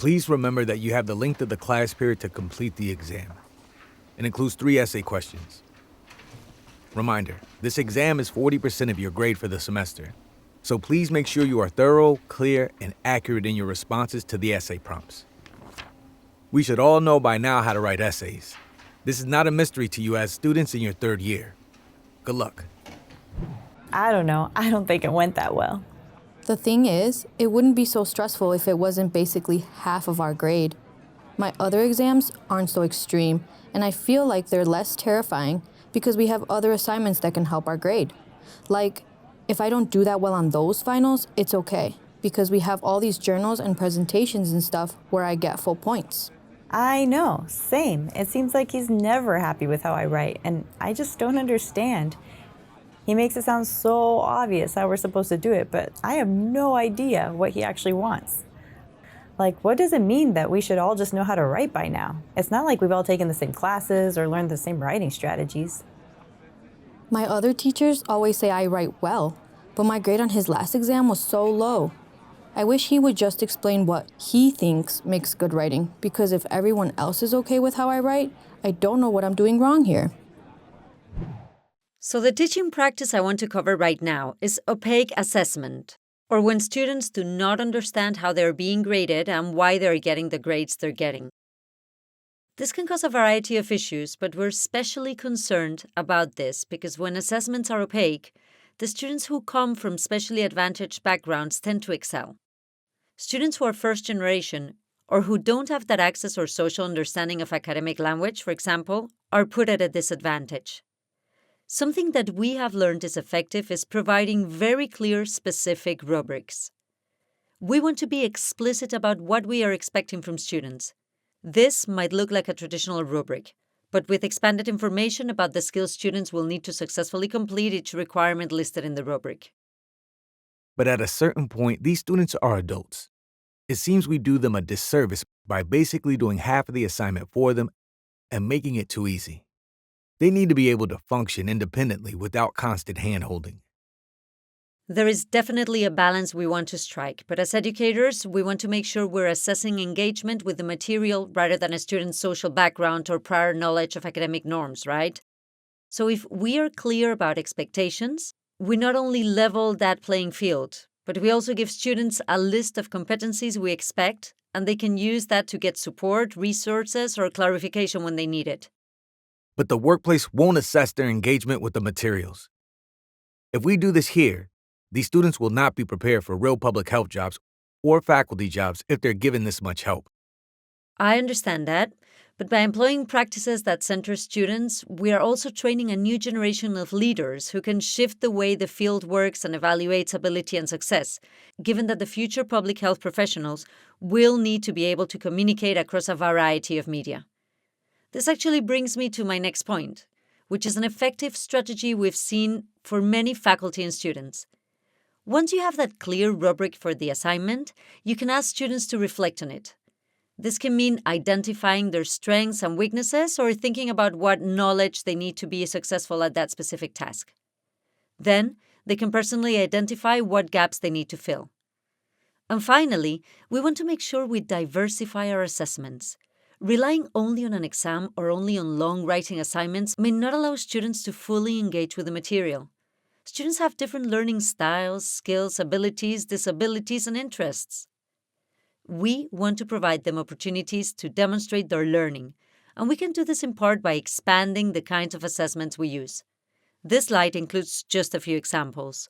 Please remember that you have the length of the class period to complete the exam. It includes 3 essay questions. Reminder, this exam is 40% of your grade for the semester, so please make sure you are thorough, clear, and accurate in your responses to the essay prompts. We should all know by now how to write essays. This is not a mystery to you as students in your 3rd year. Good luck. I don't know. I don't think it went that well. The thing is, it wouldn't be so stressful if it wasn't basically half of our grade. My other exams aren't so extreme, and I feel like they're less terrifying because we have other assignments that can help our grade. Like, if I don't do that well on those finals, it's okay, because we have all these journals and presentations and stuff where I get full points. I know, same. It seems like he's never happy with how I write, and I just don't understand. He makes it sound so obvious how we're supposed to do it, but I have no idea what he actually wants. Like, what does it mean that we should all just know how to write by now? It's not like we've all taken the same classes or learned the same writing strategies. My other teachers always say I write well, but my grade on his last exam was so low. I wish he would just explain what he thinks makes good writing, because if everyone else is okay with how I write, I don't know what I'm doing wrong here. So the teaching practice I want to cover right now is opaque assessment, or when students do not understand how they're being graded and why they're getting the grades they're getting. This can cause a variety of issues, but we're especially concerned about this because when assessments are opaque, the students who come from specially advantaged backgrounds tend to excel. Students who are first generation or who don't have that access or social understanding of academic language, for example, are put at a disadvantage. Something that we have learned is effective is providing very clear, specific rubrics. We want to be explicit about what we are expecting from students. This might look like a traditional rubric, but with expanded information about the skills students will need to successfully complete each requirement listed in the rubric. But at a certain point, these students are adults. It seems we do them a disservice by basically doing half of the assignment for them and making it too easy. They need to be able to function independently without constant hand-holding. There is definitely a balance we want to strike, but as educators, we want to make sure we're assessing engagement with the material rather than a student's social background or prior knowledge of academic norms, right? So if we are clear about expectations, we not only level that playing field, but we also give students a list of competencies we expect, and they can use that to get support, resources, or clarification when they need it. But the workplace won't assess their engagement with the materials. If we do this here, these students will not be prepared for real public health jobs or faculty jobs if they're given this much help. I understand that, but by employing practices that center students, we are also training a new generation of leaders who can shift the way the field works and evaluates ability and success, given that the future public health professionals will need to be able to communicate across a variety of media. This actually brings me to my next point, which is an effective strategy we've seen for many faculty and students. Once you have that clear rubric for the assignment, you can ask students to reflect on it. This can mean identifying their strengths and weaknesses or thinking about what knowledge they need to be successful at that specific task. Then, they can personally identify what gaps they need to fill. And finally, we want to make sure we diversify our assessments. Relying only on an exam or only on long writing assignments may not allow students to fully engage with the material. Students have different learning styles, skills, abilities, disabilities, and interests. We want to provide them opportunities to demonstrate their learning, and we can do this in part by expanding the kinds of assessments we use. This slide includes just a few examples.